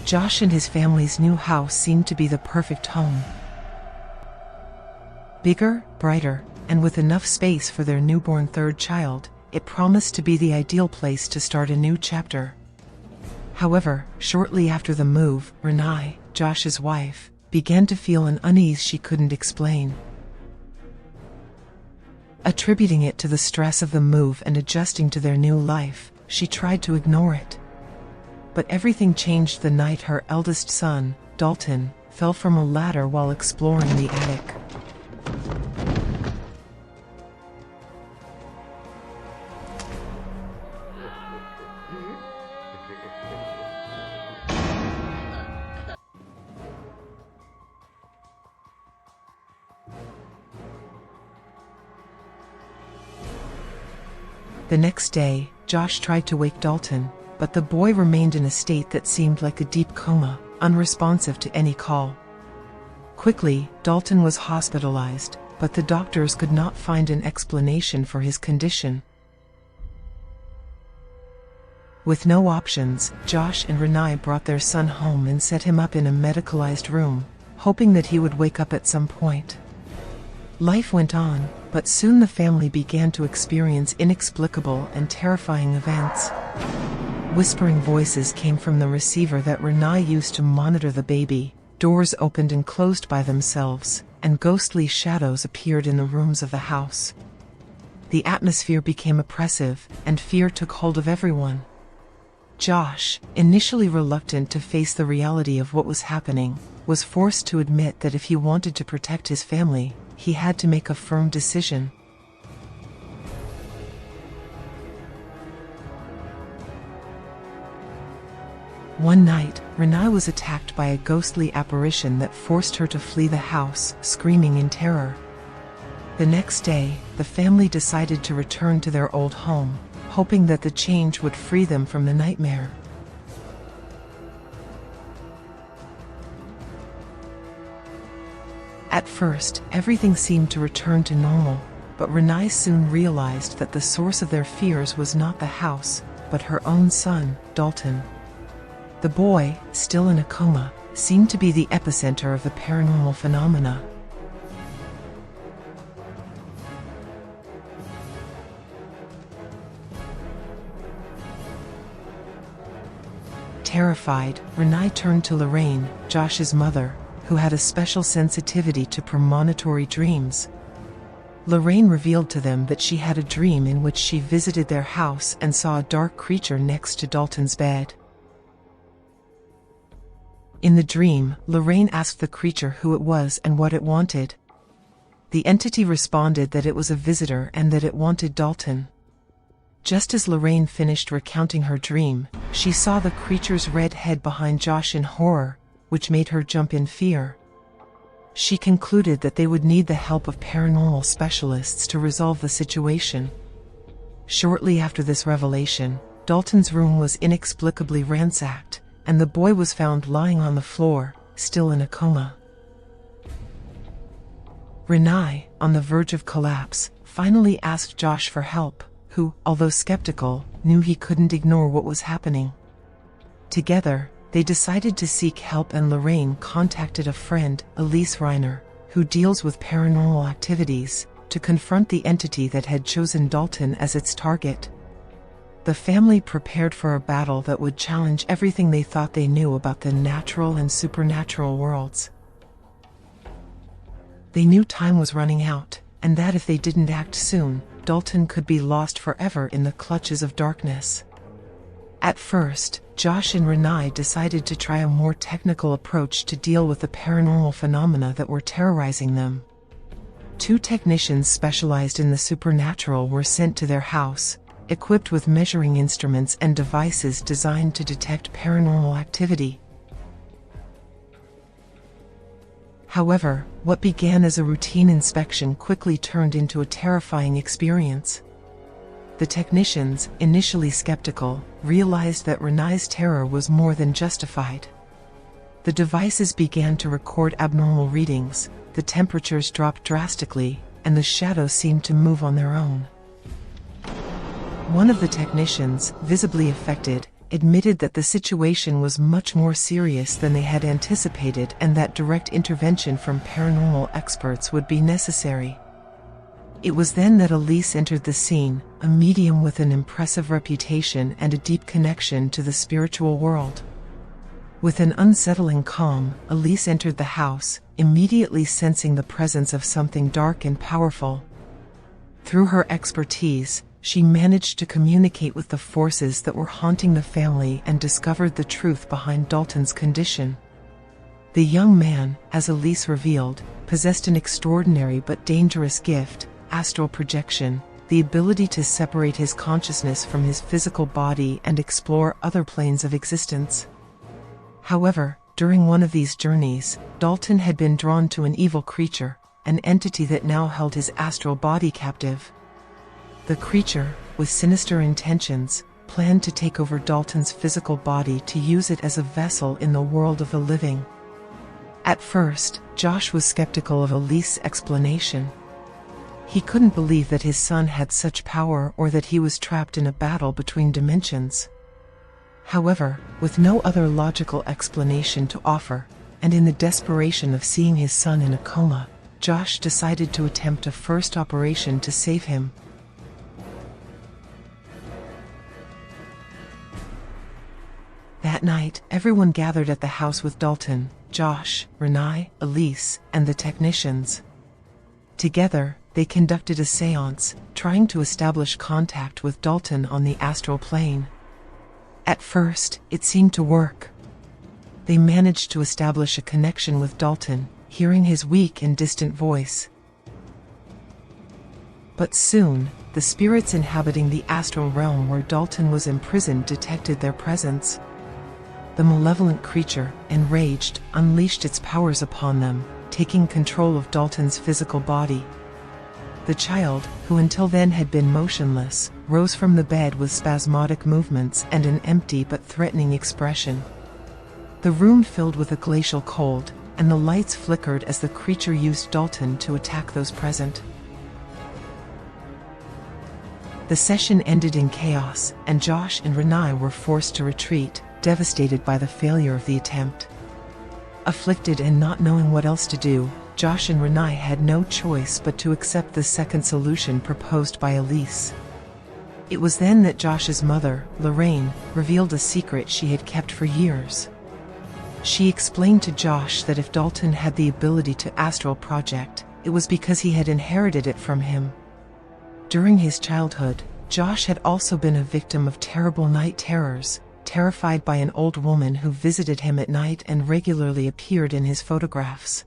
Josh and his family's new house seemed to be the perfect home. Bigger, brighter, and with enough space for their newborn third child, it promised to be the ideal place to start a new chapter. However, shortly after the move, Renee, Josh's wife, began to feel an unease she couldn't explain. Attributing it to the stress of the move and adjusting to their new life, she tried to ignore it. But everything changed the night her eldest son, Dalton, fell from a ladder while exploring the attic. The next day, Josh tried to wake Dalton, but the boy remained in a state that seemed like a deep coma, unresponsive to any call. Quickly, Dalton was hospitalized, but the doctors could not find an explanation for his condition. With no options, Josh and Renee brought their son home and set him up in a medicalized room, hoping that he would wake up at some point. Life went on, but soon the family began to experience inexplicable and terrifying events. Whispering voices came from the receiver that Renee used to monitor the baby, doors opened and closed by themselves, and ghostly shadows appeared in the rooms of the house. The atmosphere became oppressive, and fear took hold of everyone. Josh, initially reluctant to face the reality of what was happening, was forced to admit that if he wanted to protect his family, he had to make a firm decision. One night, Renee was attacked by a ghostly apparition that forced her to flee the house, screaming in terror. The next day, the family decided to return to their old home, hoping that the change would free them from the nightmare. At first, everything seemed to return to normal, but Renee soon realized that the source of their fears was not the house, but her own son, Dalton. The boy, still in a coma, seemed to be the epicenter of the paranormal phenomena. Terrified, Renee turned to Lorraine, Josh's mother, who had a special sensitivity to premonitory dreams. Lorraine revealed to them that she had a dream in which she visited their house and saw a dark creature next to Dalton's bed. In the dream, Lorraine asked the creature who it was and what it wanted. The entity responded that it was a visitor and that it wanted Dalton. Just as Lorraine finished recounting her dream, she saw the creature's red head behind Josh in horror, which made her jump in fear. She concluded that they would need the help of paranormal specialists to resolve the situation. Shortly after this revelation, Dalton's room was inexplicably ransacked, and the boy was found lying on the floor, still in a coma. Renee, on the verge of collapse, finally asked Josh for help, who, although skeptical, knew he couldn't ignore what was happening. Together, they decided to seek help, and Lorraine contacted a friend, Elise Reiner, who deals with paranormal activities, to confront the entity that had chosen Dalton as its target. The family prepared for a battle that would challenge everything they thought they knew about the natural and supernatural worlds. They knew time was running out, and that if they didn't act soon, Dalton could be lost forever in the clutches of darkness. At first, Josh and Renee decided to try a more technical approach to deal with the paranormal phenomena that were terrorizing them. 2 technicians specialized in the supernatural were sent to their house, equipped with measuring instruments and devices designed to detect paranormal activity. However, what began as a routine inspection quickly turned into a terrifying experience. The technicians, initially skeptical, realized that Renee's terror was more than justified. The devices began to record abnormal readings, the temperatures dropped drastically, and the shadows seemed to move on their own. One of the technicians, visibly affected, admitted that the situation was much more serious than they had anticipated and that direct intervention from paranormal experts would be necessary. It was then that Elise entered the scene, a medium with an impressive reputation and a deep connection to the spiritual world. With an unsettling calm, Elise entered the house, immediately sensing the presence of something dark and powerful. Through her expertise, she managed to communicate with the forces that were haunting the family and discovered the truth behind Dalton's condition. The young man, as Elise revealed, possessed an extraordinary but dangerous gift, astral projection, the ability to separate his consciousness from his physical body and explore other planes of existence. However, during one of these journeys, Dalton had been drawn to an evil creature, an entity that now held his astral body captive. The creature, with sinister intentions, planned to take over Dalton's physical body to use it as a vessel in the world of the living. At first, Josh was skeptical of Elise's explanation. He couldn't believe that his son had such power or that he was trapped in a battle between dimensions. However, with no other logical explanation to offer, and in the desperation of seeing his son in a coma, Josh decided to attempt a first operation to save him. That night, everyone gathered at the house with Dalton, Josh, Renai, Elise, and the technicians. Together, they conducted a seance, trying to establish contact with Dalton on the astral plane. At first, it seemed to work. They managed to establish a connection with Dalton, hearing his weak and distant voice. But soon, the spirits inhabiting the astral realm where Dalton was imprisoned detected their presence. The malevolent creature, enraged, unleashed its powers upon them, taking control of Dalton's physical body. The child, who until then had been motionless, rose from the bed with spasmodic movements and an empty but threatening expression. The room filled with a glacial cold, and the lights flickered as the creature used Dalton to attack those present. The session ended in chaos, and Josh and Renai were forced to retreat, devastated by the failure of the attempt. Afflicted and not knowing what else to do, Josh and Renai had no choice but to accept the second solution proposed by Elise. It was then that Josh's mother, Lorraine, revealed a secret she had kept for years. She explained to Josh that if Dalton had the ability to astral project, it was because he had inherited it from him. During his childhood, Josh had also been a victim of terrible night terrors, terrified by an old woman who visited him at night and regularly appeared in his photographs.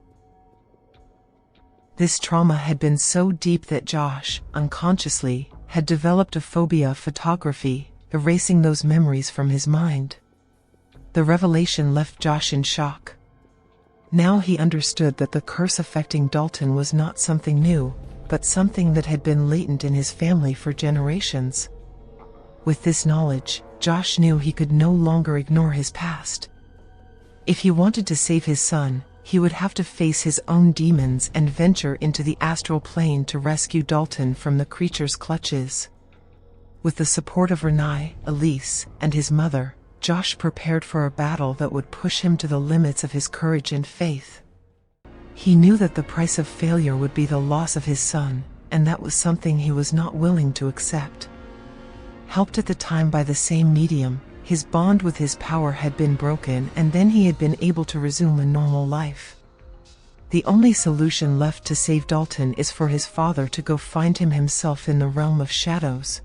This trauma had been so deep that Josh, unconsciously, had developed a phobia of photography, erasing those memories from his mind. The revelation left Josh in shock. Now he understood that the curse affecting Dalton was not something new, but something that had been latent in his family for generations. With this knowledge, Josh knew he could no longer ignore his past. If he wanted to save his son, he would have to face his own demons and venture into the astral plane to rescue Dalton from the creature's clutches. With the support of Renai, Elise, and his mother, Josh prepared for a battle that would push him to the limits of his courage and faith. He knew that the price of failure would be the loss of his son, and that was something he was not willing to accept. Helped at the time by the same medium, his bond with his power had been broken, and then he had been able to resume a normal life. The only solution left to save Dalton is for his father to go find him himself in the realm of shadows.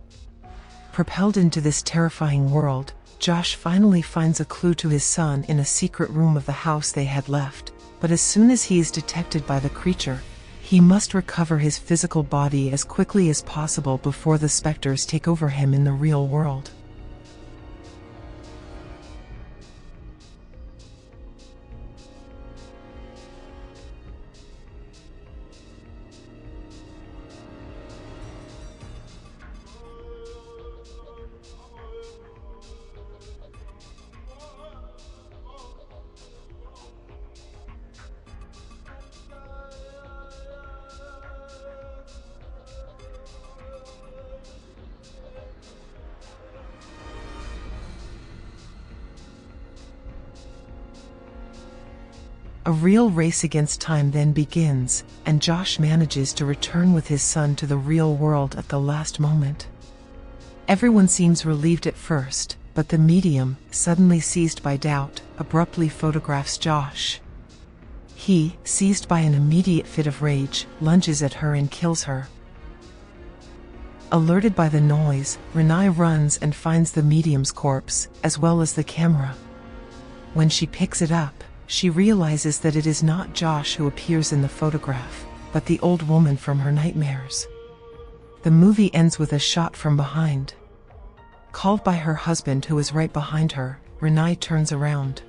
Propelled into this terrifying world, Josh finally finds a clue to his son in a secret room of the house they had left, but as soon as he is detected by the creature, he must recover his physical body as quickly as possible before the specters take over him in the real world. A real race against time then begins, and Josh manages to return with his son to the real world at the last moment. Everyone seems relieved at first, but the medium, suddenly seized by doubt, abruptly photographs Josh. He, seized by an immediate fit of rage, lunges at her and kills her. Alerted by the noise, Renai runs and finds the medium's corpse, as well as the camera. When she picks it up, she realizes that it is not Josh who appears in the photograph, but the old woman from her nightmares. The movie ends with a shot from behind. Called by her husband who is right behind her, Renai turns around.